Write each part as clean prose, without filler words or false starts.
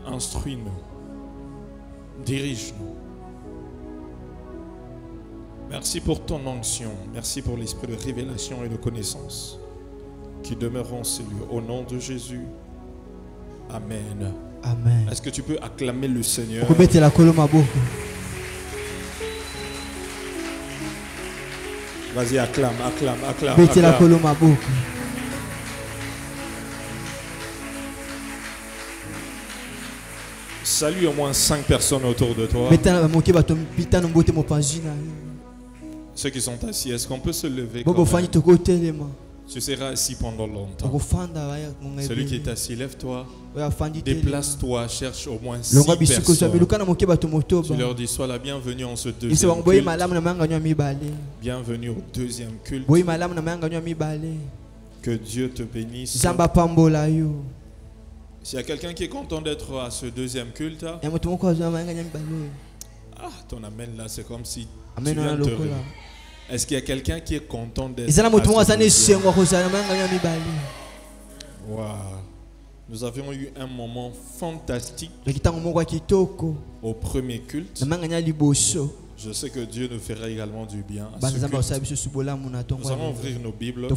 Instruis-nous. Dirige-nous. Merci pour ton onction. Merci pour l'esprit de révélation et de connaissance qui demeure en ces lieux. Au nom de Jésus. Amen. Amen. Est-ce que tu peux acclamer le Seigneur? Vas-y, acclame, acclame, acclame, acclame. Salue au moins 5 personnes autour de toi. Ceux qui sont assis, est-ce qu'on peut se lever quand même? Tu seras assis pendant longtemps. Celui qui est assis, lève-toi, déplace-toi, cherche au moins 6 personnes. Tu leur dis, sois la bienvenue en ce deuxième culte. Bienvenue au deuxième culte. Que Dieu te bénisse. S'il y a quelqu'un qui est content d'être à ce deuxième culte, ah, ton amen là, c'est comme si tu viens de te réveiller. Est-ce qu'il y a quelqu'un qui est content d'être à ce deuxième culte? Wow. Nous avions eu un moment fantastique au premier culte. Je sais que Dieu nous fera également du bien à ce culte. Nous allons ouvrir nos Bibles dans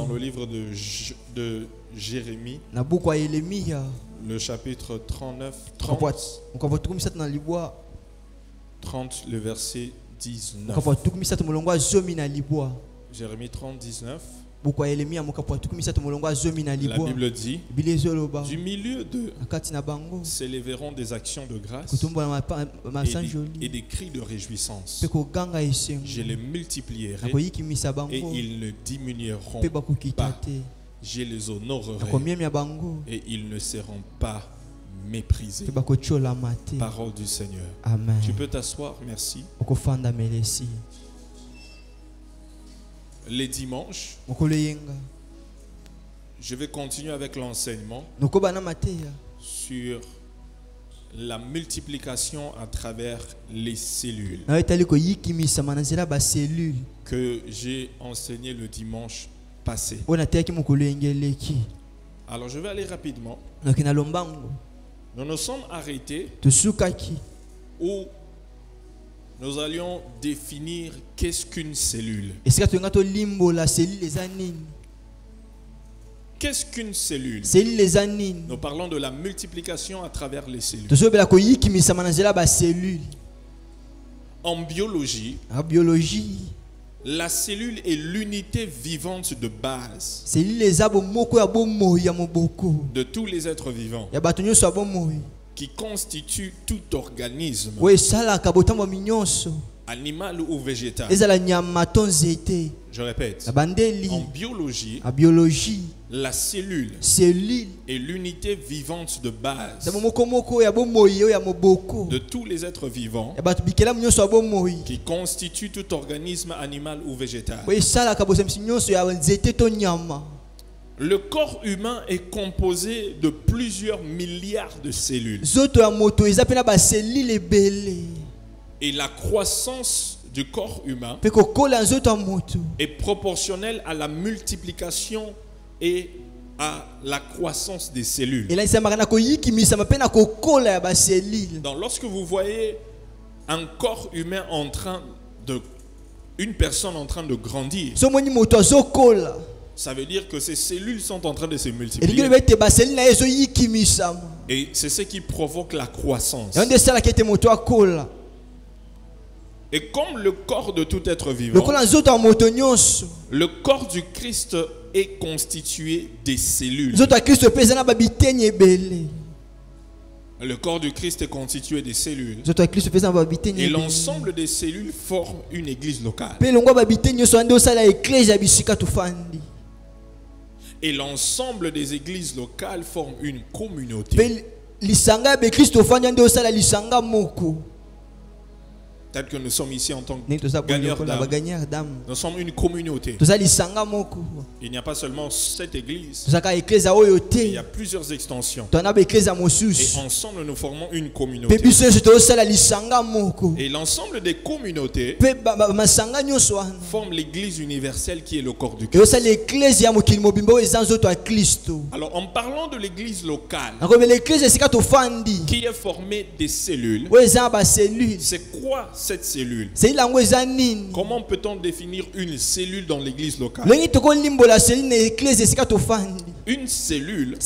le livre de Jérémie, le chapitre 39, 30, le verset 19. Jérémie 30, 19. La Bible dit, du milieu d'eux s'élèveront des actions de grâce et des cris de réjouissance. Je les multiplierai et ils ne diminueront pas. Je les honorerai et ils ne seront pas méprisés. Parole du Seigneur. Amen. Tu peux t'asseoir, merci. Les dimanches, je vais continuer avec l'enseignement sur la multiplication à travers les cellules que j'ai enseigné le dimanche passé. Alors je vais aller rapidement. Nous nous sommes arrêtés où nous allions définir qu'est-ce qu'une cellule. Qu'est-ce qu'une cellule? Nous parlons de la multiplication à travers les cellules. En biologie, la cellule est l'unité vivante de base de tous les êtres vivants qui constituent tout organisme, animal ou végétal. Je répète, en biologie, la cellule est l'unité vivante de base de tous les êtres vivants qui constituent tout organisme animal ou végétal. Le corps humain est composé de plusieurs milliards de cellules. Et la croissance du corps humain est proportionnelle à la multiplication et à la croissance des cellules. Donc lorsque vous voyez un corps humain une personne en train de grandir, ça veut dire que ces cellules sont en train de se multiplier. Et c'est ce qui provoque la croissance. Et comme le corps de tout être vivant, le corps du Christ est constitué des cellules. Le corps du Christ est constitué des cellules. Et l'ensemble des cellules forment une église locale. Et l'ensemble des églises locales forment une communauté. tel que nous sommes ici en tant que gagneurs d'âme. Nous sommes une communauté. Il n'y a pas seulement cette église. Il y a plusieurs extensions. Et ensemble nous formons une communauté. Et l'ensemble des communautés forment l'église universelle qui est le corps du Christ. Alors en parlant de l'église locale qui est formée des cellules, c'est quoi cette cellule? Comment peut-on définir une cellule dans l'église locale? Une cellule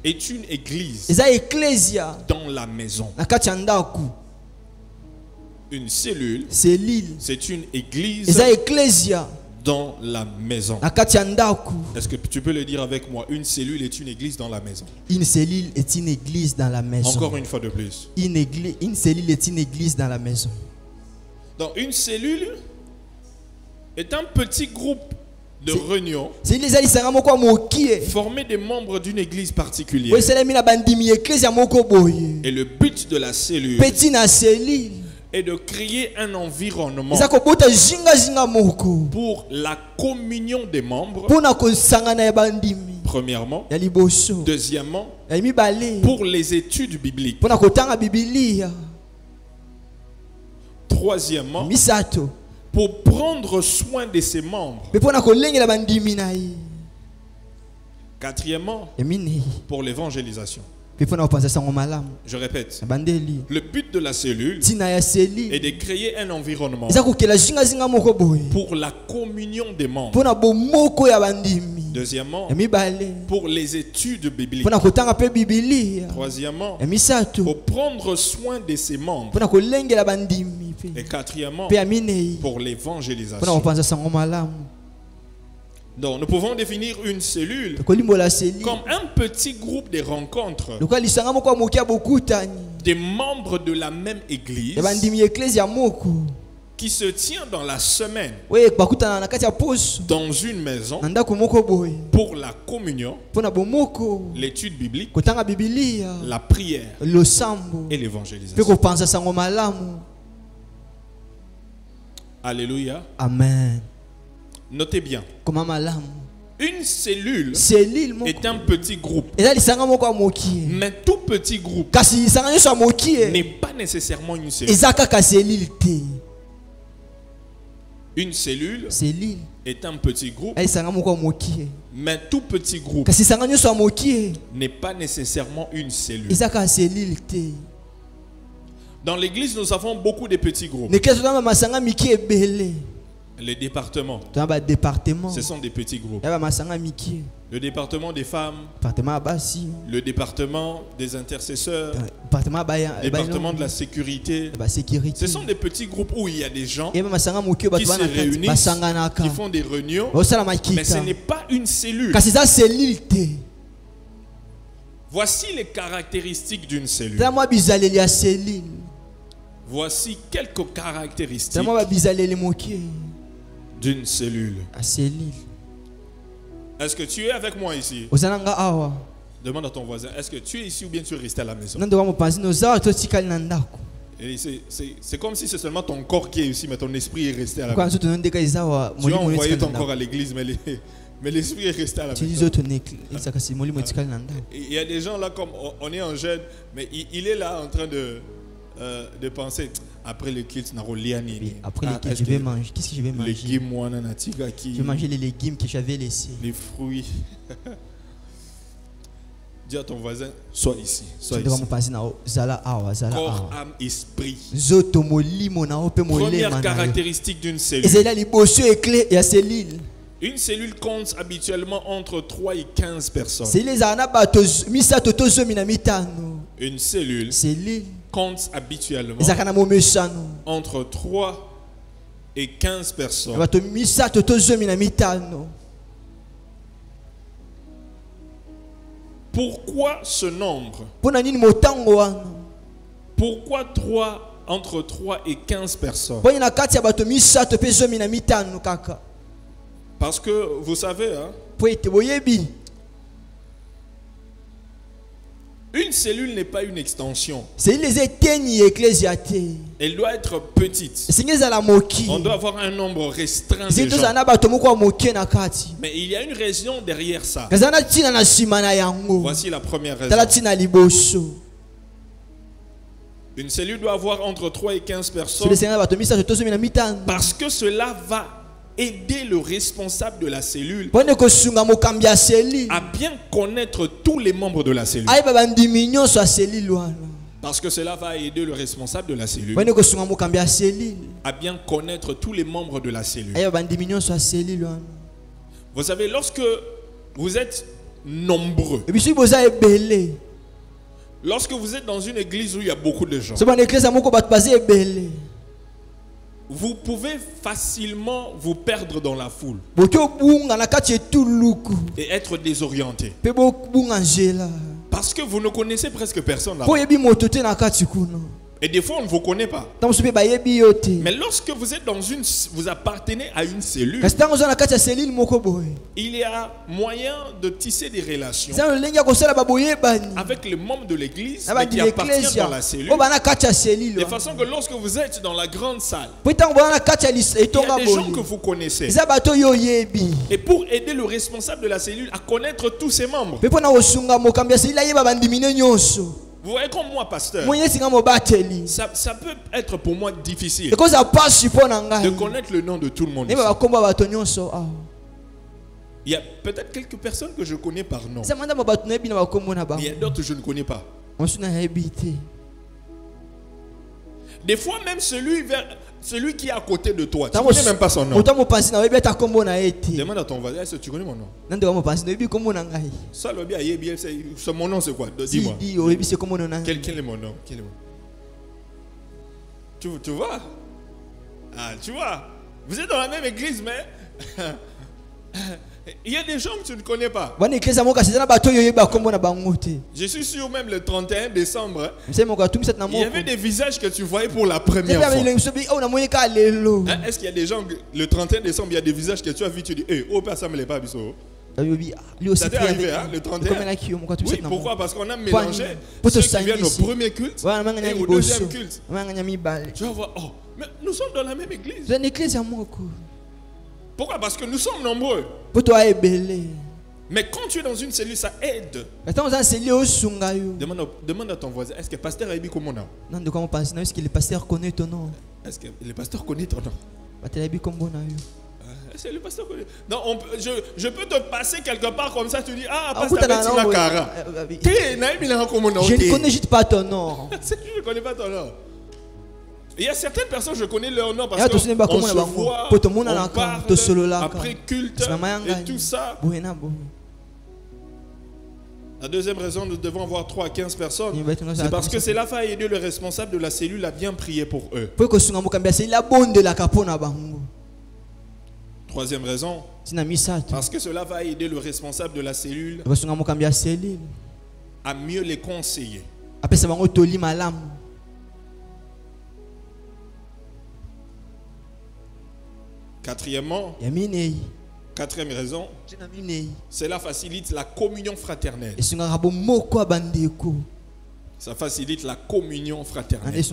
est une église dans la maison. Une cellule, c'est une église dans la maison. Est-ce que tu peux le dire avec moi? Une cellule est une église dans la maison. Une cellule est une église dans la maison. Encore une fois de plus. Une cellule est une église dans la maison. Donc une cellule est un petit groupe de réunion formé des membres d'une église particulière. Et le but de la cellule est de créer un environnement pour la communion des membres, premièrement. Deuxièmement, pour les études bibliques. Troisièmement, pour prendre soin de ses membres. Quatrièmement, pour l'évangélisation. Je répète, le but de la cellule est de créer un environnement pour la communion des membres. Deuxièmement, pour les études bibliques. Troisièmement, pour prendre soin de ses membres. Et quatrièmement, pour l'évangélisation. Donc nous pouvons définir une cellule comme un petit groupe de rencontres des membres de la même église qui se tient dans la semaine dans une maison pour la communion, l'étude biblique, la prière et l'évangélisation. Alléluia. Amen. Notez bien. Une cellule est un petit groupe. Mais tout petit groupe n'est pas nécessairement une cellule. Une cellule est un petit groupe. Mais tout petit groupe n'est pas nécessairement une cellule. Dans l'église, nous avons beaucoup de petits groupes. Les départements, ce sont des petits groupes. Le département des femmes, le département des intercesseurs, le département de la sécurité. Ce sont des petits groupes où il y a des gens qui se réunissent, qui font des réunions, mais ce n'est pas une cellule. Voici les caractéristiques d'une cellule. Voici quelques caractéristiques d'une cellule. Est-ce que tu es avec moi ici? Demande à ton voisin, est-ce que tu es ici ou bien tu es resté à la maison? C'est comme si c'est seulement ton corps qui est ici, mais ton esprit est resté à la maison. Tu as envoyé ton corps à l'église, mais l'esprit est resté à la maison. Il y a des gens là, comme on est en jeûne, mais il est là en train de penser, après le culte, après le culte, je vais manger. Qu'est-ce que je vais manger? Je vais manger les légumes que j'avais laissés. Les fruits. Dis à ton voisin, sois ici. Sois ici. Corps, âme, esprit. Première caractéristique d'une cellule. Une cellule compte habituellement entre 3 et 15 personnes. Une cellule compte habituellement entre 3 et 15 personnes. Pourquoi ce nombre? Pourquoi entre 3 et 15 personnes? Parce que vous savez, hein, Une cellule n'est pas une extension. Elle doit être petite. On doit avoir un nombre restreint de gens. Mais il y a une raison derrière ça. Voici la première raison. Une cellule doit avoir entre 3 et 15 personnes. Parce que cela va aider le responsable de la cellule à bien connaître tous les membres de la cellule. Parce que cela va aider le responsable de la cellule à bien connaître tous les membres de la cellule. Vous savez, lorsque vous êtes nombreux, lorsque vous êtes dans une église où il y a beaucoup de gens, vous pouvez facilement vous perdre dans la foule et être désorienté. Parce que vous ne connaissez presque personne là. Et des fois on ne vous connaît pas. Mais lorsque vous êtes dans vous appartenez à une cellule, il y a moyen de tisser des relations avec les membres de l'église qui appartiennent dans la cellule. De façon que lorsque vous êtes dans la grande salle, il y a des gens que vous connaissez. Et pour aider le responsable de la cellule à connaître tous ses membres. Vous voyez comme moi, pasteur, ça peut être pour moi difficile de connaître le nom de tout le monde ici. Il y a peut-être quelques personnes que je connais par nom. Mais il y a d'autres que je ne connais pas. Des fois même celui qui est à côté de toi, tu ne connais même pas son nom. Demande à ton voisin, est-ce que tu connais mon nom? Ça, c'est mon nom, c'est quoi? Dis-moi. Quel est mon nom? Tu vois? Ah, tu vois? Vous êtes dans la même église, mais il y a des gens que tu ne connais pas. Je suis sûr même le 31 décembre, il y avait des visages que tu voyais pour la première fois. Est-ce qu'il y a des gens, le 31 décembre, il y a des visages que tu as vu, tu dis, oh, personne ne me l'a pas vu. Ça t'est arrivé, hein, le 31? Oui, pourquoi? Parce qu'on a mélangé ceux qui viennent au premier culte et au deuxième culte. Tu vas voir, oh, mais nous sommes dans la même église. Pourquoi? Parce que nous sommes nombreux. Mais quand tu es dans une cellule, ça aide. Demande à ton voisin, est-ce que le pasteur a dit comment on a? Est-ce que le pasteur connaît ton nom? Est-ce que le pasteur connaît ton nom? Est-ce que le pasteur connaît? Non, je peux te passer quelque part comme ça, tu dis, ah, pasteur Bettina Kara. Je ne connais juste pas ton nom. Je ne connais pas ton nom. Il y a certaines personnes, je connais leur nom parce qu'on se voit, on parle après culte et tout ça. La deuxième raison, nous devons avoir 3 à 15 personnes. C'est parce que cela va aider le responsable de la cellule à bien prier pour eux. Troisième raison, parce que cela va aider le responsable de la cellule à mieux les conseiller. Quatrièmement, quatrième raison, cela facilite la communion fraternelle. Ça facilite la communion fraternelle.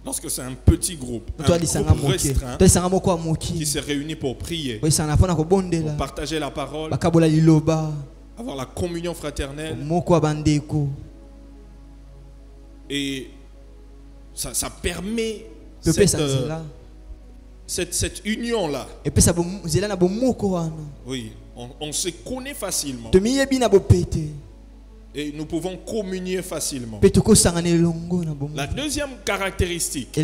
Lorsque c'est un petit groupe, un groupe restreint qui se réunit pour prier, pour partager la parole, avoir la communion fraternelle, et ça permet cette union-là. Oui, on se connaît facilement. Et nous pouvons communier facilement. La deuxième caractéristique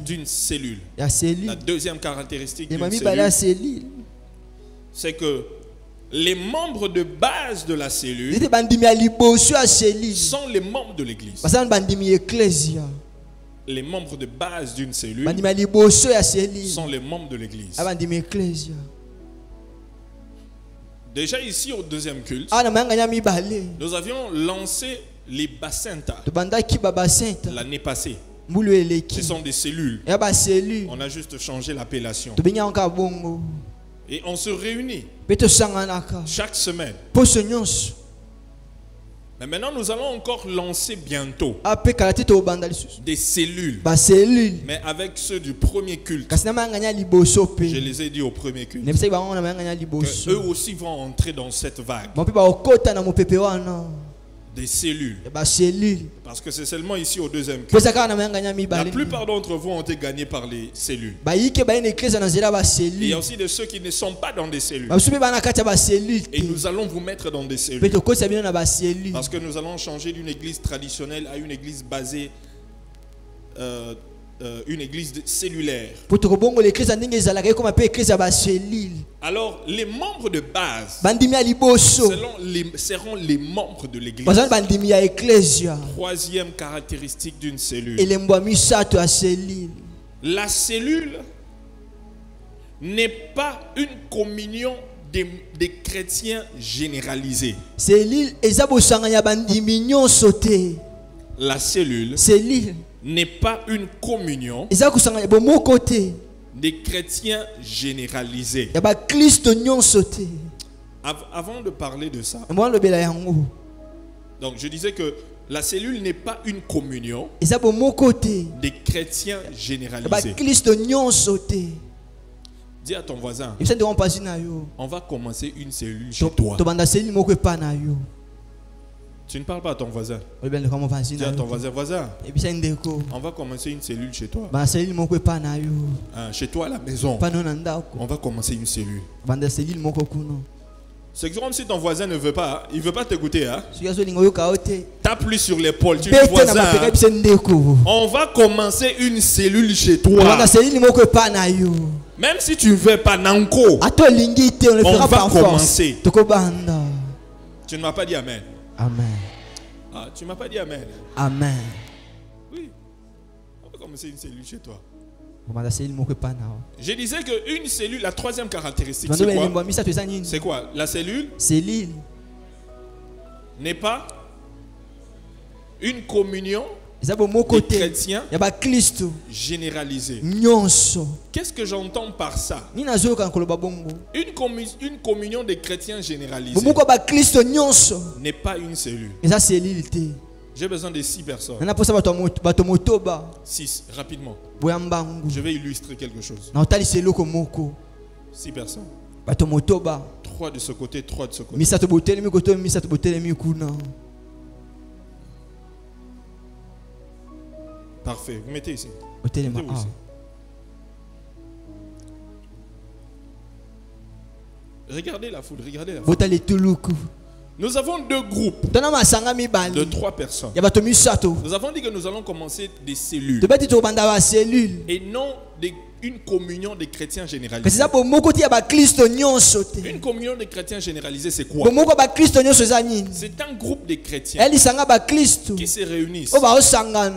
d'une cellule, la deuxième caractéristique d'une cellule, c'est que les membres de base de la cellule sont les membres de l'église. Les membres de base d'une cellule sont les membres de l'église. Déjà ici au deuxième culte, nous avions lancé les bassenta l'année passée. Ce sont des cellules. On a juste changé l'appellation. Et on se réunit chaque semaine. Mais maintenant, nous allons encore lancer bientôt des cellules. Mais avec ceux du premier culte. Je les ai dit au premier culte. Que eux aussi vont entrer dans cette vague. Des cellules. Parce que c'est seulement ici au deuxième culte. La plupart d'entre vous ont été gagnés par les cellules. Il y a aussi de ceux qui ne sont pas dans des cellules. Et nous allons vous mettre dans des cellules. Parce que nous allons changer d'une église traditionnelle à une église basée, une église cellulaire. Alors, les membres de base seront les membres de l'église. Troisième caractéristique d'une cellule. La cellule n'est pas une communion des chrétiens généralisés. La cellule n'est pas une communion des chrétiens généralisés. Avant de parler de ça, donc je disais que la cellule n'est pas une communion des chrétiens généralisés. Dis à ton voisin, on va commencer une cellule chez toi. Tu ne parles pas à ton voisin. Dis à ton voisin, on va commencer une cellule chez toi. Chez toi à la maison. On va commencer une cellule. C'est comme si ton voisin ne veut pas, il ne veut pas t'écouter. Tape lui sur l'épaule. Tu dis, voisin, on va commencer une cellule chez toi. Même si tu ne veux pas, Nanko, on va commencer. Tu ne m'as pas dit amen. Amen. Ah, tu ne m'as pas dit amen. Amen. Oui. On va commencer une cellule chez toi. Je disais qu'une cellule, la troisième caractéristique, c'est quoi? C'est quoi? La cellule n'est pas une communion des chrétiens généralisés. Qu'est-ce que j'entends par ça? Une communion des chrétiens généralisés n'est pas une cellule. J'ai besoin de 6 personnes. 6, rapidement. Je vais illustrer quelque chose. 6 personnes. 3 de ce côté, 3 de ce côté. Parfait. Vous mettez ici. Mettez-vous ici. Regardez la foudre. Regardez la foudre. Nous avons 2 groupes de 3 personnes. Nous avons dit que nous allons commencer des cellules et non une communion des chrétiens généralisés. Une communion des chrétiens généralisés, c'est quoi? C'est un groupe de chrétiens qui se réunissent.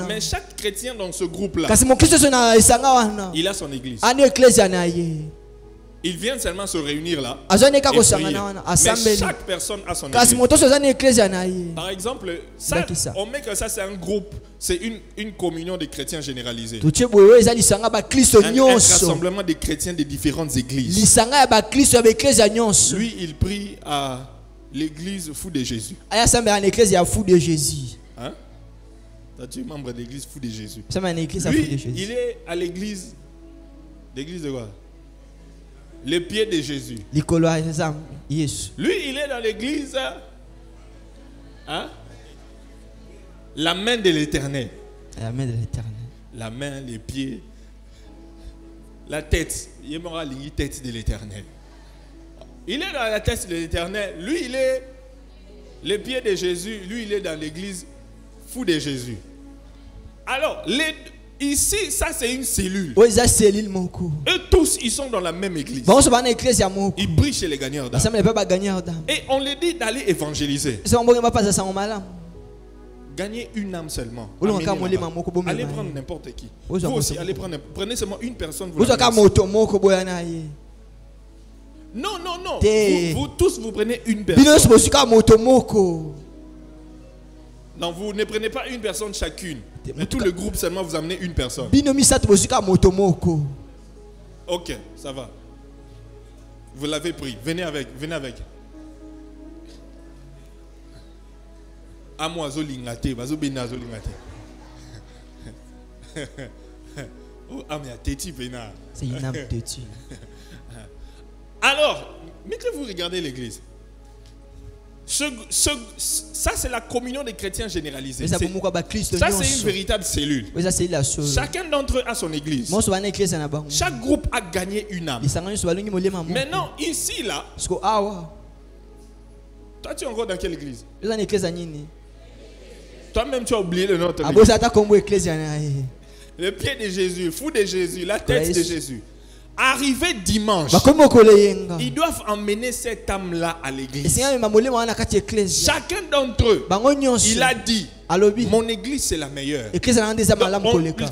Mais chaque chrétien dans ce groupe-là, il a son église. Ils viennent seulement se réunir là et prier. Mais chaque personne a son église. Par exemple, ça, on met que ça c'est un groupe, c'est une communion de chrétiens généralisés. Un rassemblement de chrétiens de différentes églises. Lui, il prie à l'église Fou de Jésus. Hein? Tu es membre de l'église Fou de Jésus. Lui, il est à l'église de quoi? Les pieds de Jésus. Lui, il est dans l'église. Hein? La main de l'Éternel. La main de l'Éternel. La main, les pieds, la tête. Il est mort à la tête de l'Éternel. Il est dans la tête de l'Éternel. Lui, il est les pieds de Jésus. Lui, il est dans l'église Fou de Jésus. Alors, ici, ça c'est une cellule. Eux tous, ils sont dans la même église. Ils prient chez les gagneurs d'âme. Et on les dit d'aller évangéliser. Gagnez une âme seulement. Allez prendre n'importe qui. Vous aussi, prenez seulement une personne. Non. Vous tous, vous prenez une personne. Non, vous ne prenez pas une personne chacune. Mais tout le groupe seulement vous amenez une personne. Ok, ça va. Vous l'avez pris. Venez avec. Amoazo lingate, bazo benazo lingate. Oh, amia teti bena. C'est une âme têtue. Alors, mettez-vous regarder l'église. Ça, c'est la communion des chrétiens généralisée. Ça, c'est une véritable cellule. Chacun d'entre eux a son église. Chaque groupe a gagné une âme. Maintenant, ici, là, toi, tu es encore dans quelle église? Toi-même, tu as oublié le nom de ton église. Le pied de Jésus, fou de Jésus, la tête de Jésus. Arrivé dimanche, ils doivent emmener cette âme-là à l'église. Chacun d'entre eux, il a dit, mon église c'est la meilleure. Donc,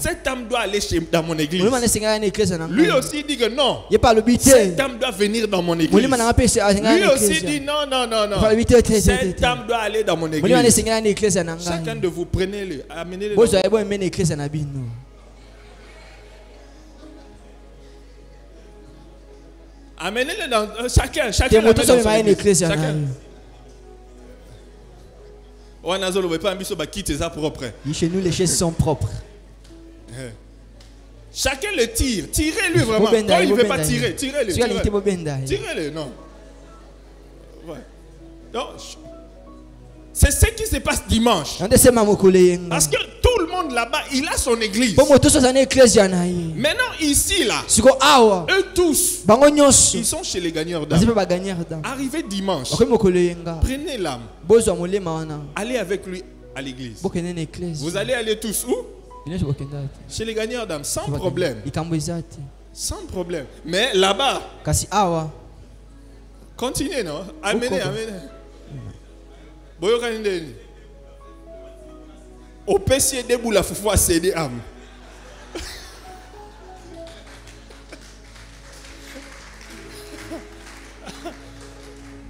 cette âme doit aller dans mon église. Lui aussi dit que non, cette âme doit venir dans mon église. Lui aussi dit non, non, non, non. Cette âme doit aller dans mon église. Chacun de vous, prenez-le, amenez-le. Amenez-le dans chacun dans son église. Chacun. On a pas ambition de quitter ça propre. Chez nous les chaises sont propres. Chacun le tire. Tirez-le vraiment. Quand il ne veut pas tirer, tirez-le. Tirez-le, non. Ouais. Donc, c'est ce qui se passe dimanche. Parce que tout le monde là-bas, il a son église. Maintenant, ici, là, eux tous, ils sont chez les gagneurs d'âme. Arrivez dimanche, prenez l'âme. Allez avec lui à l'église. Vous allez aller tous où? Chez les gagneurs d'âme, sans problème. Sans problème. Mais là-bas, continuez, non? Amenez. Au PC debout la foufou a cédé âme.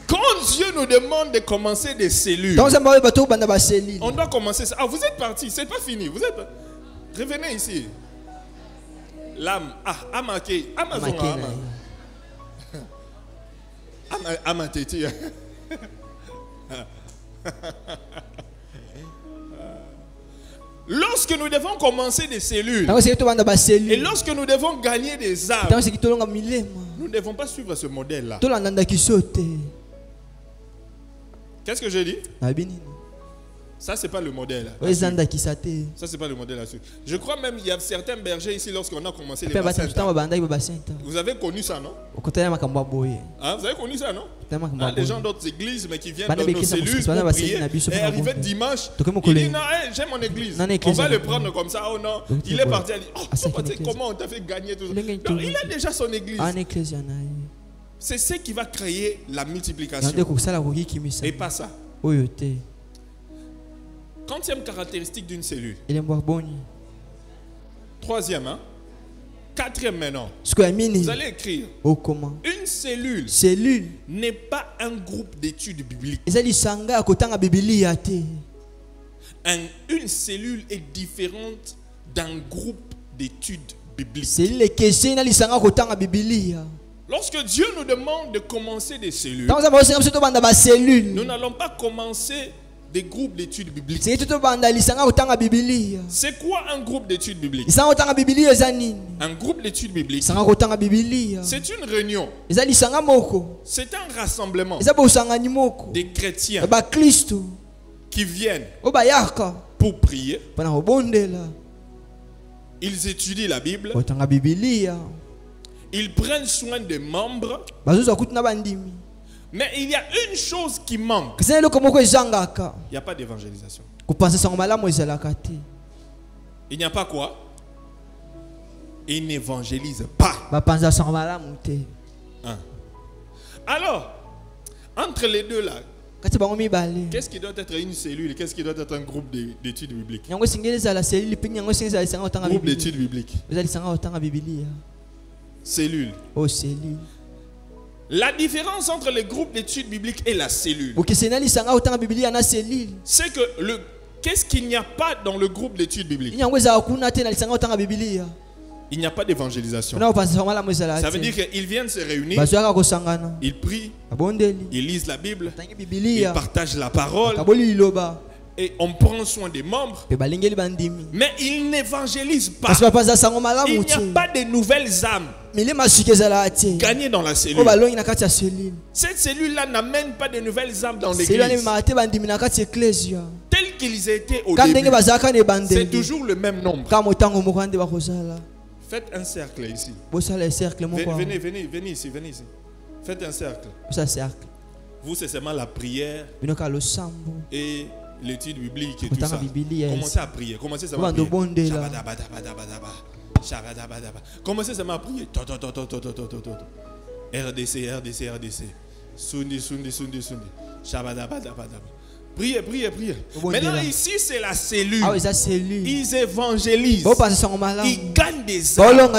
Quand Dieu nous demande de commencer des cellules, on doit commencer ça. Ah, vous êtes partis, c'est pas fini. Vous êtes... Revenez ici. L'âme, amaké, Amazon, amatéti. Lorsque nous devons commencer des cellules et lorsque nous devons gagner des âmes, nous ne devons pas suivre ce modèle-là. Qu'est-ce que j'ai dit? Ça, c'est pas le modèle. Ça, c'est pas le modèle là-dessus. Je crois même qu'il y a certains bergers ici, lorsqu'on a commencé les bassins. Vous avez connu ça, non? Hein, vous avez connu ça, non? Des gens d'autres églises, mais qui viennent dans nos cellules pour prier. Et arrivé dimanche, il dit non, j'ai mon église. On va le prendre comme ça. Oh non, il est parti. Il dit, oh, comment on t'a fait gagner tout ça? Non, il a déjà son église. C'est ce qui va créer la multiplication. Et pas ça. Quantième caractéristique d'une cellule. Troisième, hein? Quatrième maintenant. Vous allez écrire. Une cellule n'est pas un groupe d'études bibliques. Une cellule est différente d'un groupe d'études bibliques. Lorsque Dieu nous demande de commencer des cellules, nous n'allons pas commencer des groupes d'études bibliques. C'est quoi un groupe d'études bibliques? Un groupe d'études bibliques, c'est une réunion. C'est un rassemblement des chrétiens qui viennent pour prier. Ils étudient la Bible. Ils prennent soin des membres. Mais il y a une chose qui manque. Il n'y a pas d'évangélisation. Il n'y a pas quoi? Ils n'évangélisent pas. Alors, entre les deux là, qu'est-ce qui doit être une cellule? Qu'est-ce qui doit être un groupe d'études bibliques? Groupe d'études bibliques. Cellule. La différence entre les groupes d'études bibliques et la cellule, c'est que qu'est-ce qu'il n'y a pas dans le groupe d'études bibliques? Il n'y a pas d'évangélisation. Ça veut dire qu'ils viennent se réunir, ils prient, ils lisent la Bible, ils partagent la parole. et on prend soin des membres, mais ils n'évangélisent pas. Il n'y a pas de nouvelles âmes gagnées dans la cellule. Cette cellule-là n'amène pas de nouvelles âmes dans l'église. Tels qu'ils étaient au début, c'est toujours le même nombre. Faites un cercle ici. Venez ici. Faites un cercle. Vous, c'est seulement la prière et l'étude biblique et tout ça. Commencez à prier. Commencez seulement à prier. Commencez seulement à prier. RDC. Sundi. Priez. Maintenant ici c'est la cellule. Ils évangélisent. Ils gagnent des âmes.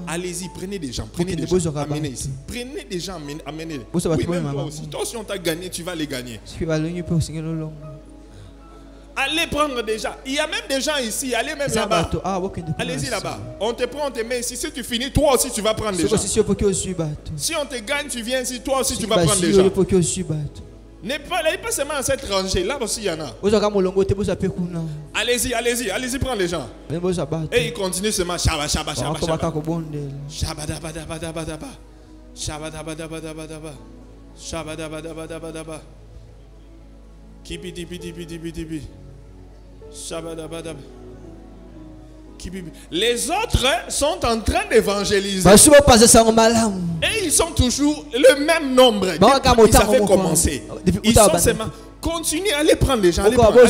Allez-y, prenez des gens. Amenez ici. Prenez des gens, amenez-les. Oui, même toi aussi. Toi si on t'a gagné, tu vas les gagner. Allez prendre des gens. Il y a même des gens ici. Allez même là-bas. Allez-y là-bas. On te prend, on te met ici. Si tu finis, toi aussi tu vas prendre des gens. Si on te gagne, tu viens ici. Toi aussi tu vas prendre des gens. N'allez pas seulement à cette rangée. Là aussi il y en a. Allez-y, prends les gens. Et ils continuent seulement. Les autres sont en train d'évangéliser. Et ils sont toujours le même nombre. Depuis qu'ils avaient commencé. Ils sont seulement. Continuez, allez prendre les gens. Allez prendre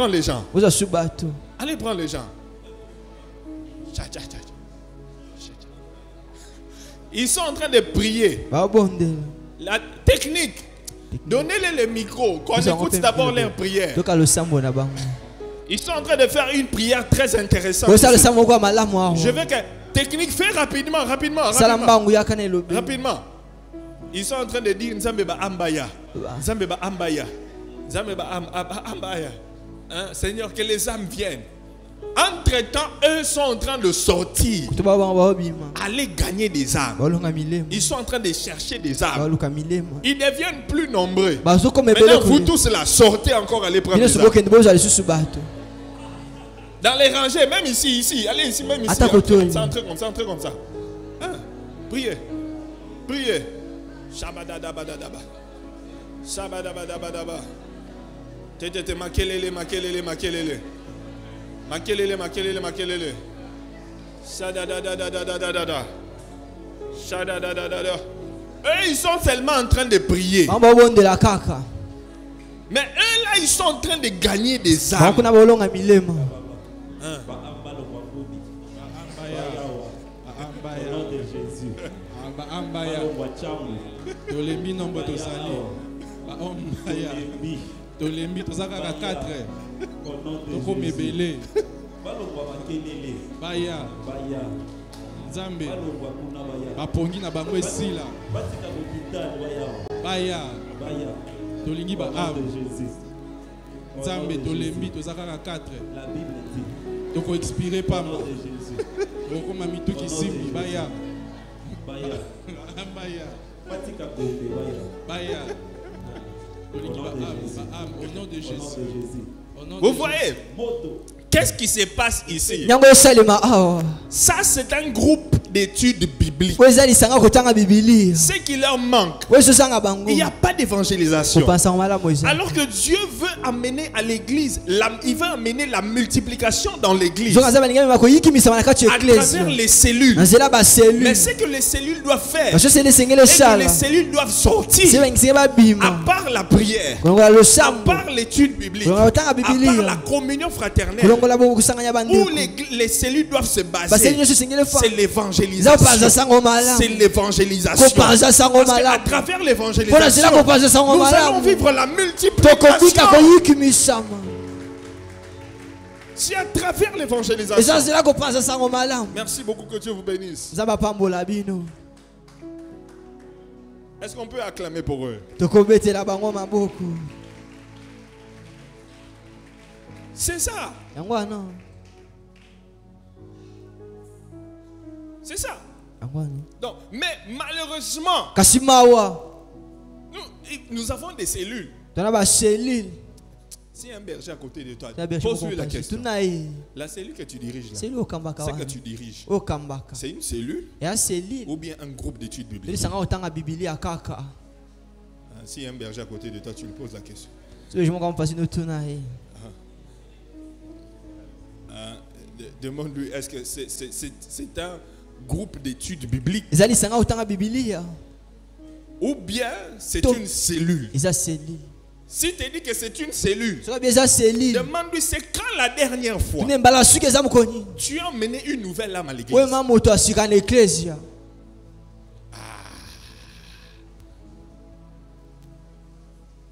les gens. Allez prendre les gens. Ils sont en train de prier. La technique. Donnez-les le micro. Qu'on écoute d'abord leur prière. Ils sont en train de faire une prière très intéressante. Je veux que technique, fais rapidement. Ils sont en train de dire Nzambe ba ambaya. Seigneur, que les âmes viennent. Entre-temps, eux sont en train de sortir. Aller gagner des âmes. Ils sont en train de chercher des âmes. Ils deviennent plus nombreux. Maintenant, vous tous là, sortez encore, allez prendre des âmes. Dans les rangées, même ici. Allez ici, même ici. Entrez comme ça. Hein? Priez. Shabadabadabadaba. Tete makelele. Makelele. Shadadadadadada. Eux, ils sont seulement en train de prier. Mais eux là, ils sont en train de gagner des âmes. Tolembi tozaka 4 toko mebele baya Nzambe bapongi na bango esila baya tolingi ba ave Nzambe tolembi tozaka 4 toko expirer pas toko mamitu kisimbi baya au nom de Jésus. Vous voyez, qu'est-ce qui se passe ici? Ça, c'est un groupe d'études bibliques. Ce qui leur manque, il n'y a pas d'évangélisation. Alors que Dieu veut amener à l'église, il veut amener la multiplication dans l'église à travers les cellules. Mais ce que les cellules doivent faire, c'est que les cellules doivent sortir à part la prière, à part l'étude biblique, à part la communion fraternelle, où les cellules doivent se baser. C'est l'évangélisation. C'est l'évangélisation. Parce qu'à travers l'évangélisation, nous allons vivre la multiplication. C'est à travers l'évangélisation. Merci beaucoup, que Dieu vous bénisse. Est-ce qu'on peut acclamer pour eux? C'est ça. C'est ça. Donc, mais malheureusement, nous avons des cellules. Si un berger à côté de toi, pose-lui la question. La cellule que tu diriges là, c'est que tu diriges. C'est une cellule ou bien un groupe d'études bibliques. Si un berger à côté de toi, tu lui poses la question. Demande-lui, est-ce que c'est un groupe d'études bibliques ou bien c'est une cellule? Si tu dis que c'est une cellule, demande-lui c'est quand la dernière fois tu as emmené une nouvelle âme à l'église.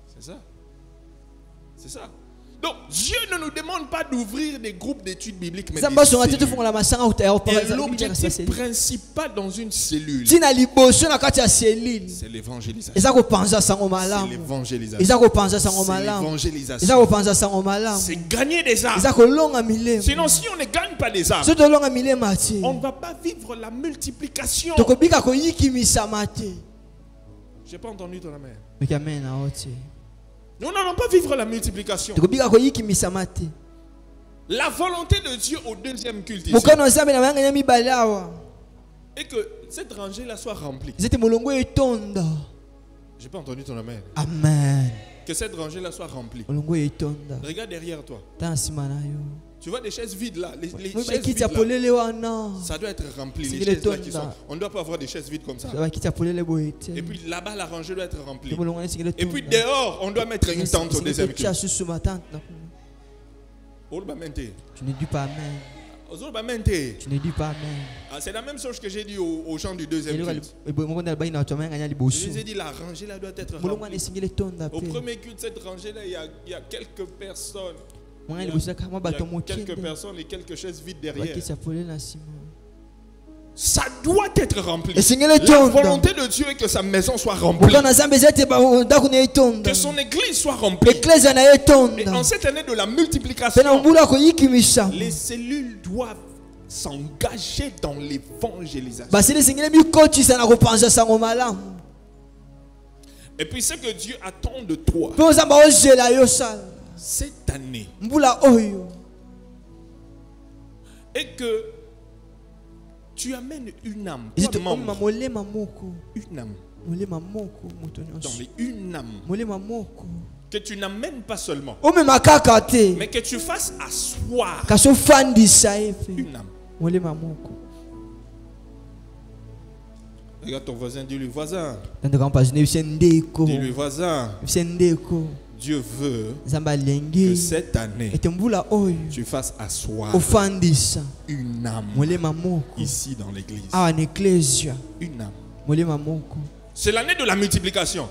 C'est ça. C'est ça. Donc Dieu ne nous demande pas d'ouvrir des groupes d'études bibliques, mais des cellules. Et l'objectif principal dans une cellule, c'est l'évangélisation. C'est gagner des âmes. Sinon, si on ne gagne pas des âmes, on ne va pas vivre la multiplication. Je n'ai pas entendu ton amen. Nous n'allons pas vivre la multiplication. La volonté de Dieu au deuxième culte ici, et que cette rangée-là soit remplie. J'ai pas entendu ton amen. Amen. Que cette rangée-là soit remplie. Regarde derrière toi. Tu vois des chaises vides là. Les chaises vides là, ça doit être rempli. Les chaises là qui sont, on ne doit pas avoir des chaises vides comme ça. Et puis là-bas, la rangée doit être remplie. Et puis dehors, on doit mettre une tente au deuxième culte. Tu ne dis pas amen. Tu ne dis pas amen. C'est la même chose que j'ai dit aux gens du deuxième culte. Je les ai dit, la rangée là doit être remplie. Au premier culte, cette rangée là, il y a quelques personnes. Il y a quelques personnes et quelques chaises vides derrière. Ça doit être rempli. La volonté de Dieu est que sa maison soit remplie. Que son église soit remplie. Et en cette année de la multiplication, les cellules doivent s'engager dans l'évangélisation. Et puis ce que Dieu attend de toi cette année, et que tu amènes une âme, une âme, que tu n'amènes pas seulement, mais que tu fasses asseoir une âme. Regarde ton voisin, dis-lui voisin. Dis-lui voisin. Dieu veut que cette année, tu fasses asseoir une âme ici dans l'église. Une âme. C'est l'année de la multiplication.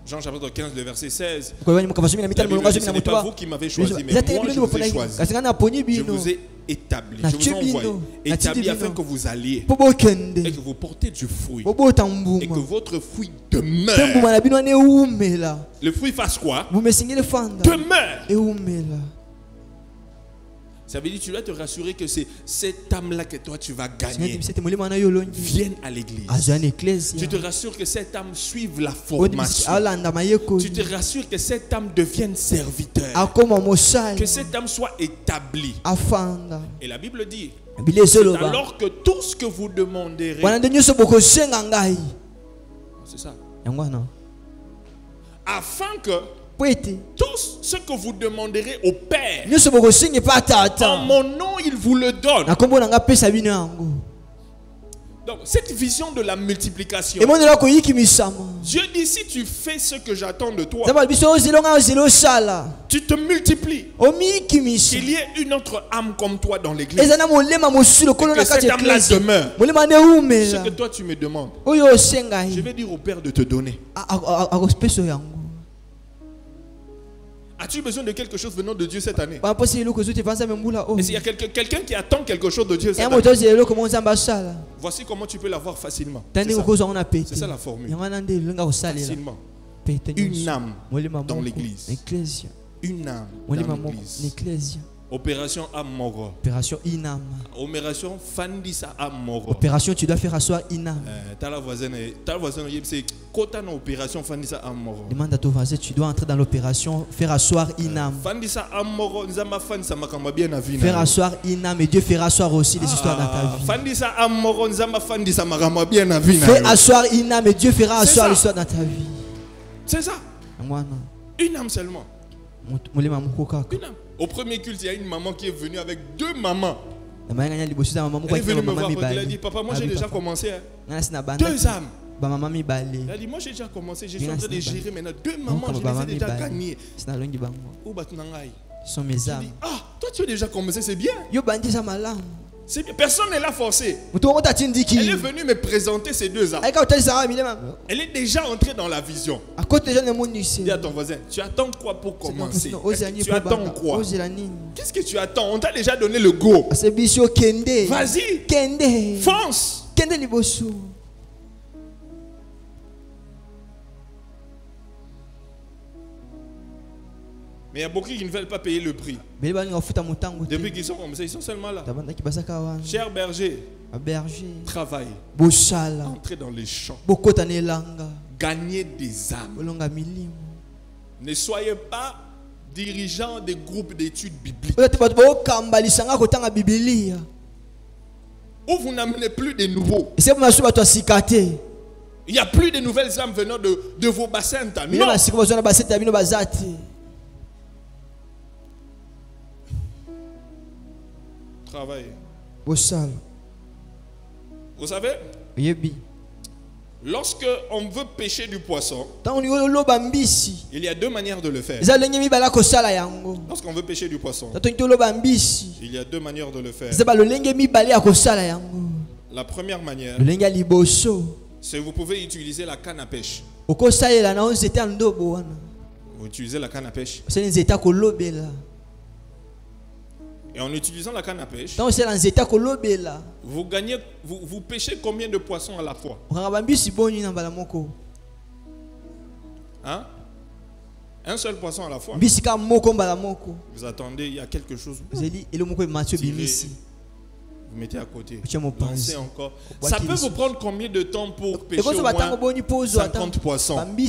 Jean chapitre 15, le verset 16. La Bible dit, ce n'est pas vous qui m'avez choisi, mais moi je vous ai choisi. Je vous ai établi, je vous envoie établi afin que vous alliez et que vous portez du fruit et que votre fruit demeure. Le fruit fasse quoi? Demeure. Ça veut dire que tu dois te rassurer que c'est cette âme-là que toi tu vas gagner. Vienne à l'église. Tu te rassures que cette âme suive la formation. Tu te rassures que cette âme devienne serviteur. Que cette âme soit établie. Et la Bible dit, alors que tout ce que vous demanderez, c'est ça, afin que tout ce que vous demanderez au Père, en mon nom, il vous le donne. Donc, cette vision de la multiplication, Dieu dit, si tu fais ce que j'attends de toi, tu te multiplies. Qu'il y ait une autre âme comme toi dans l'église. Et que cette âme-là demeure. Ce que toi tu me demandes, je vais dire au Père de te donner. As-tu besoin de quelque chose venant de Dieu cette année? Est-ce qu'il y a quelqu'un qui attend quelque chose de Dieu cette année? Voici comment tu peux l'avoir facilement. C'est ça la formule. Facilement. Une âme dans l'église. Une âme dans l'église. Opération Amoro. Opération Inam. Opération Fandisa Amoro. Opération tu dois faire asseoir Inam. T'as la voisine, c'est quota dans opération Fandisa Amoro. Demande à ton voisin, tu dois entrer dans l'opération faire asseoir Inam. Fandisa Amoro, nzamba Fandisa makamba bien na vie. Faire asseoir Inam et Dieu fera asseoir aussi les histoires dans ta vie. Fandisa Amoro, nzamba Fandisa makamba bien na vie. Fais asseoir Inam et Dieu fera asseoir l'histoire dans ta vie. C'est ça. Une âme seulement. Une âme. Au premier culte, il y a une maman qui est venue avec deux mamans. Elle est venue me voir. Elle a dit, papa, moi j'ai déjà commencé. Deux âmes. Elle a dit, moi j'ai déjà commencé. Je suis en train de gérer maintenant. Deux mamans, je les ai déjà gagnées. Ce sont mes âmes. Ah, toi tu as déjà commencé, c'est bien. C'est bien. Personne ne l'a forcé. Elle est venue me présenter ces deux âmes. Elle est déjà entrée dans la vision. Dis à ton voisin, tu attends quoi pour commencer? Tu attends quoi? Qu'est-ce que tu attends? On t'a déjà donné le go. Vas-y. Fonce. Mais il y a beaucoup qui ne veulent pas payer le prix. Depuis qu'ils sont comme ça, ils sont seulement là. Cher berger, travaille. Entrez dans les champs. Gagnez des âmes. Ne soyez pas dirigeants des groupes d'études bibliques. Où vous n'amenez plus de nouveaux. Il n'y a plus de nouvelles âmes venant de vos bassins. Non. Travail. Vous savez, lorsque on veut pêcher du poisson, il y a deux manières de le faire. Lorsqu'on veut pêcher du poisson, il y a deux manières de le faire. La première manière, c'est que vous pouvez utiliser la canne à pêche. Vous utilisez la canne à pêche. Et en utilisant la canne à pêche, vous pêchez combien de poissons à la fois? Hein? Un seul poisson à la fois. Vous attendez, il y a quelque chose. Vous mettez à côté. Lancez encore. Ça peut vous prendre combien de temps pour pêcher au moins 50 poissons? Il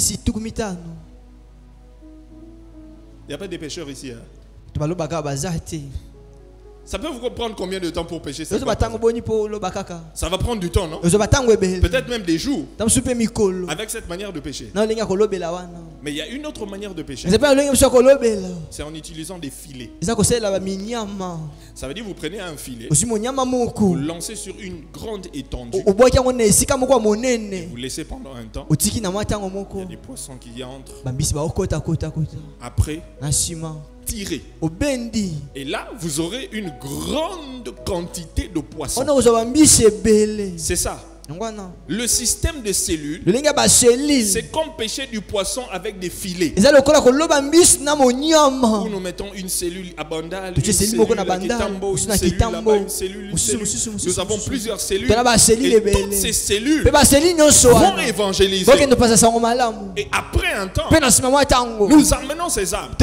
n'y a pas de pêcheurs ici. Hein? Ça peut vous prendre combien de temps pour pêcher? Ça va prendre du temps, non? Peut-être même des jours. Avec cette manière de pêcher. Mais il y a une autre manière de pêcher. C'est en utilisant des filets. Ça veut dire que vous prenez un filet, vous lancez sur une grande étendue, et vous laissez pendant un temps. Il y a des poissons qui entrent. Après, tirer. Et là, vous aurez une grande quantité de poissons. C'est ça. Le système de cellules, c'est comme pêcher du poisson avec des filets. Où nous mettons une cellule à Bandal, une cellule à Kitambo, une cellule là-bas, une cellule. Nous avons plusieurs cellules. Et toutes ces cellules vont évangéliser. Et après un temps, nous amenons ces âmes.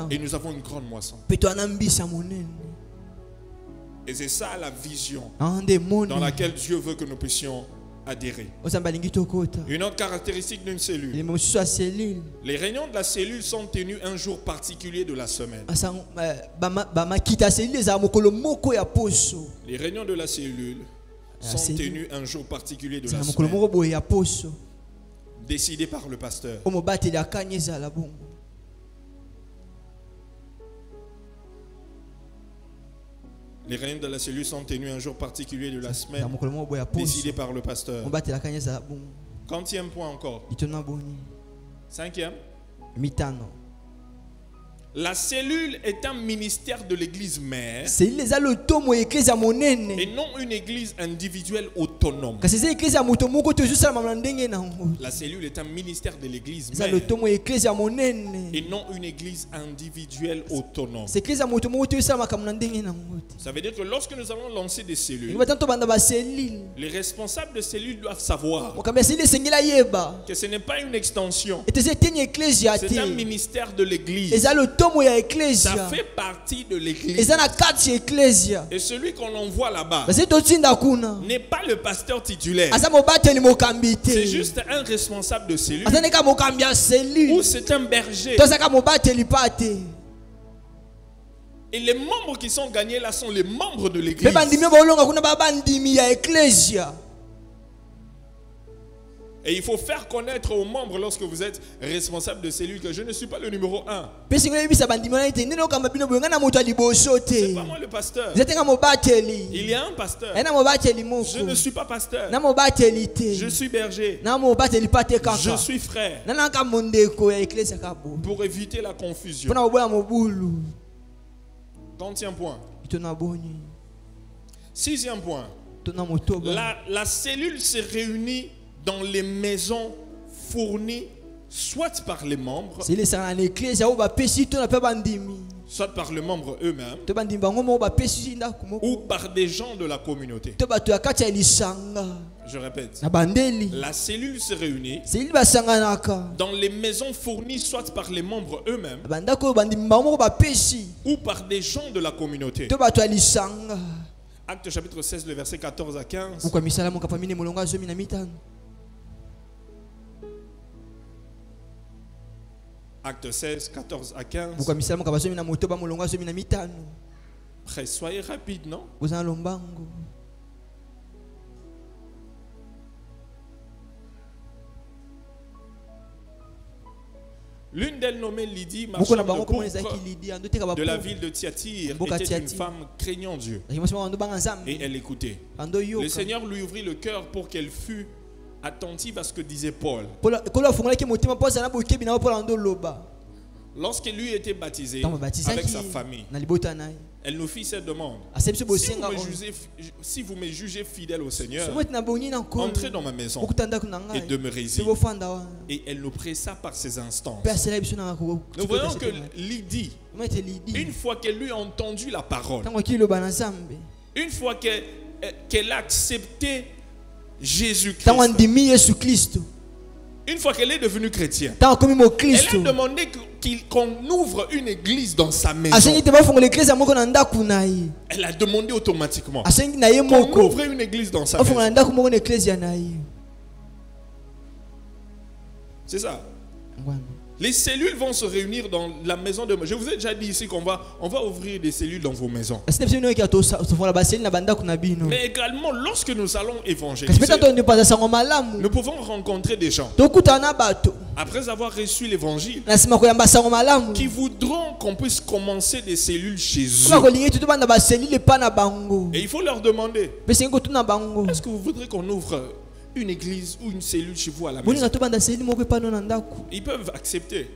Et nous avons une grande moisson. Et c'est ça la vision dans laquelle Dieu veut que nous puissions adhérer. Une autre caractéristique d'une cellule. Les réunions de la cellule sont tenues un jour particulier de la semaine. Les réunions de la cellule sont tenues un jour particulier de la semaine. Décidé par le pasteur. Les réunions de la cellule sont tenues un jour particulier de la semaine, décidé par le pasteur. 40e point encore. 5e. La cellule est un ministère de l'église mère et non une église individuelle autonome. La cellule est un ministère de l'église mère et non une église individuelle autonome. Ça veut dire que lorsque nous allons lancer des cellules, les responsables de cellules doivent savoir que ce n'est pas une extension, c'est un ministère de l'église. Ça fait partie de l'église. Et celui qu'on envoie là-bas n'est pas le pasteur titulaire. C'est juste un responsable de cellule ou c'est un berger. Et les membres qui sont gagnés là sont les membres de l'église. Et il faut faire connaître aux membres lorsque vous êtes responsable de cellule que je ne suis pas le numéro 1. C'est pas moi le pasteur. Il y a un pasteur. Je ne suis pas pasteur. Je suis berger. Je suis frère. Pour éviter la confusion. 30e point. 6e point. La cellule se réunit dans les maisons fournies soit par les membres, soit par les membres eux-mêmes, ou par des gens de la communauté. Je répète, la cellule se réunit dans les maisons fournies soit par les membres eux-mêmes, ou par des gens de la communauté. Acte chapitre 16, le verset 14 à 15. Acte 16, 14 à 15. Après, soyez rapide, non? L'une d'elles, nommée Lydie, marchande de pourpre de la ville de Thyatire, était une femme craignant Dieu. Et elle écoutait. Le Seigneur lui ouvrit le cœur pour qu'elle fût attentive à ce que disait Paul. Lorsqu'il lui était baptisé avec sa famille, elle nous fit cette demande. Si vous me jugez fidèle au Seigneur, entrez dans ma maison et demeurez-y. Et elle nous pressa par ses instances. Nous voyons que Lydie, une fois qu'elle lui a entendu la parole, une fois qu'elle a accepté Jésus-Christ, une fois qu'elle est devenue chrétienne, elle a demandé qu'on ouvre une église dans sa maison. Elle a demandé automatiquement qu'on ouvre une église dans sa maison. C'est ça. Les cellules vont se réunir dans la maison de... Je vous ai déjà dit ici qu'on va ouvrir des cellules dans vos maisons. Mais également, lorsque nous allons évangéliser, nous pouvons rencontrer des gens, après avoir reçu l'évangile, qui voudront qu'on puisse commencer des cellules chez eux. Et il faut leur demander, est-ce que vous voudrez qu'on ouvre une église ou une cellule chez vous à la maison? Ils peuvent accepter.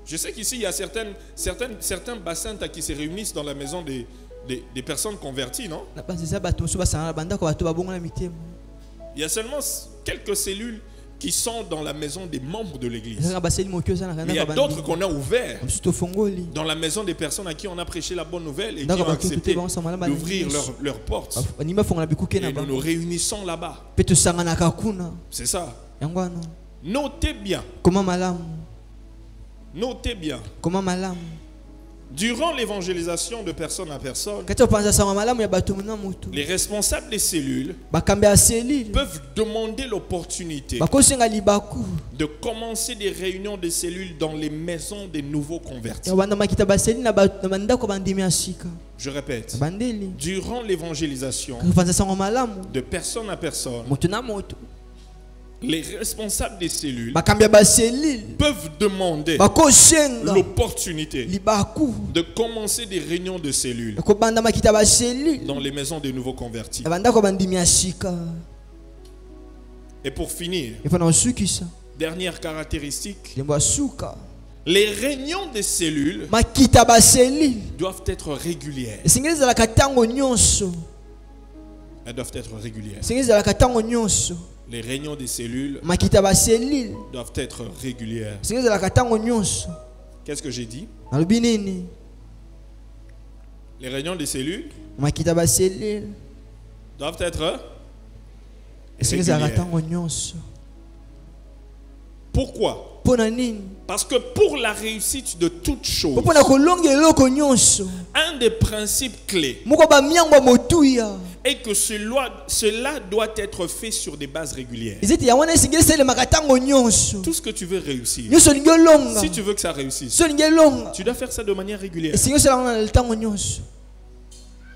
Je sais qu'ici il y a certains bassins qui se réunissent dans la maison des personnes converties, non? Il y a seulement quelques cellules qui sont dans la maison des membres de l'église. Mais il y a d'autres qu'on a ouverts dans la maison des personnes à qui on a prêché la bonne nouvelle et qui ont accepté d'ouvrir leurs portes. Et nous nous réunissons là-bas. C'est ça. Notez bien. Notez bien. Durant l'évangélisation de personne à personne, les responsables des cellules peuvent demander l'opportunité de commencer des réunions de cellules dans les maisons des nouveaux convertis. Je répète, durant l'évangélisation de personne à personne, les responsables des cellules peuvent demander l'opportunité de commencer des réunions de cellules dans les maisons des nouveaux convertis. Et pour finir, dernière caractéristique, les réunions des cellules doivent être régulières. Elles doivent être régulières. Les réunions des cellules doivent être régulières. Qu'est-ce que j'ai dit? Les réunions des cellules doivent être régulières. Pourquoi? Parce que pour la réussite de toute chose, un des principes clés est que cela doit être fait sur des bases régulières. Tout ce que tu veux réussir, si tu veux que ça réussisse, tu dois faire ça de manière régulière.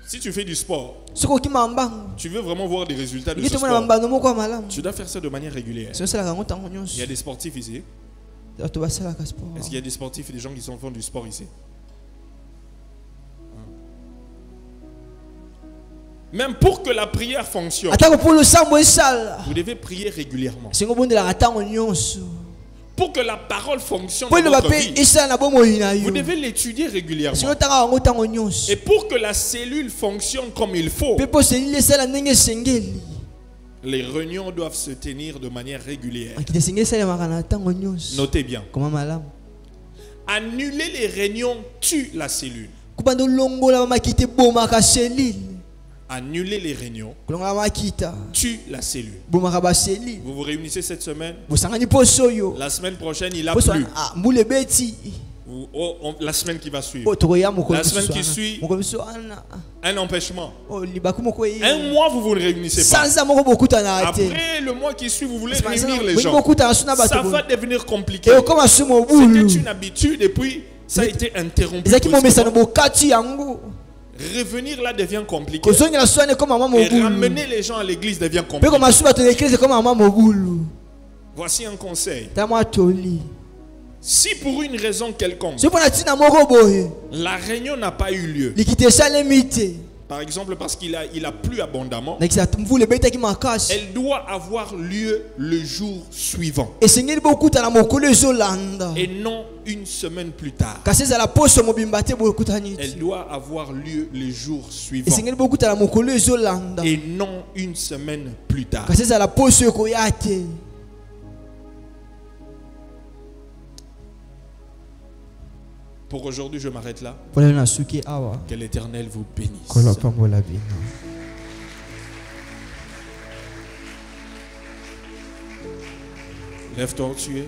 Si tu fais du sport, tu veux vraiment voir des résultats de ce sport, tu dois faire ça de manière régulière. Il y a des sportifs ici. Est-ce qu'il y a des sportifs et des gens qui font du sport ici? Même pour que la prière fonctionne, vous devez prier régulièrement. Pour que la parole fonctionne dans votre vie, vous devez l'étudier régulièrement. Et pour que la cellule fonctionne comme il faut, les réunions doivent se tenir de manière régulière. Notez bien. Annuler les réunions tue la cellule. Annuler les réunions tue la cellule. Vous vous réunissez cette semaine. La semaine prochaine, il a plu. La semaine qui va suivre. La semaine qui suit, un empêchement. Un mois, vous vous réunissez pas. Après le mois qui suit, vous voulez réunir les gens. Ça va devenir compliqué. C'était une habitude et puis ça a été interrompu. Revenir là devient compliqué. Et ramener les gens à l'église devient compliqué. Voici un conseil. Si pour une raison quelconque, la réunion n'a pas eu lieu, par exemple parce qu'il a plu abondamment, elle doit avoir lieu le jour suivant et non une semaine plus tard. Elle doit avoir lieu le jour suivant et non une semaine plus tard. Pour aujourd'hui, je m'arrête là. Que l'Éternel vous bénisse. Lève-toi où tu es.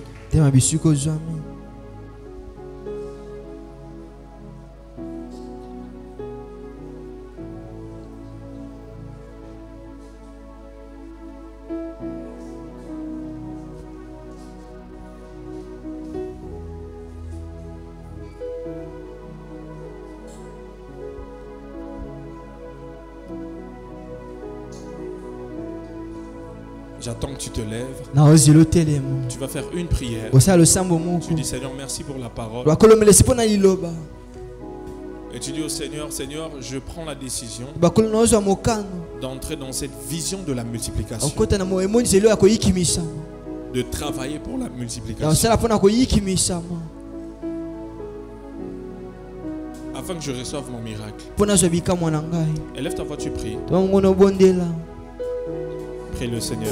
J'attends que tu te lèves. Tu vas faire une prière. Tu dis Seigneur, merci pour la parole. Et tu dis au Seigneur, Seigneur, je prends la décision d'entrer dans cette vision de la multiplication. De travailler pour la multiplication. Afin que je reçoive mon miracle. Élève ta voix, tu pries. Prie le Seigneur.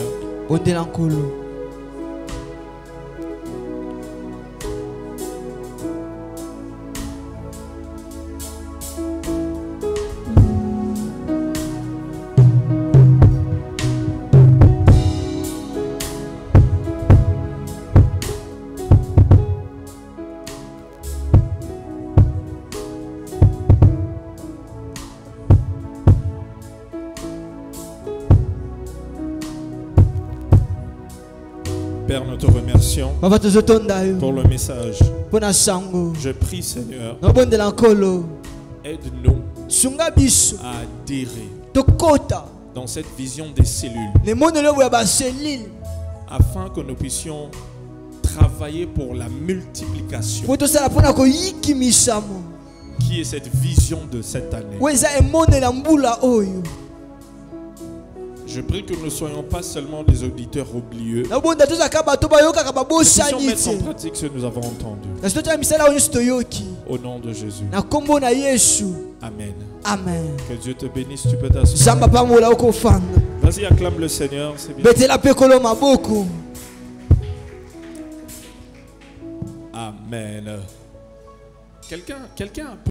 Père, nous te remercions pour le message. Je prie, Seigneur, aide-nous à adhérer dans cette vision des cellules afin que nous puissions travailler pour la multiplication, qui est cette vision de cette année. Je prie que nous ne soyons pas seulement des auditeurs oublieux, mais que nous puissions mettre en pratique ce que nous avons entendu. Au nom de Jésus. Amen. Amen. Que Dieu te bénisse, tu peux t'asseoir. Vas-y, acclame le Seigneur, c'est bien. Amen. Quelqu'un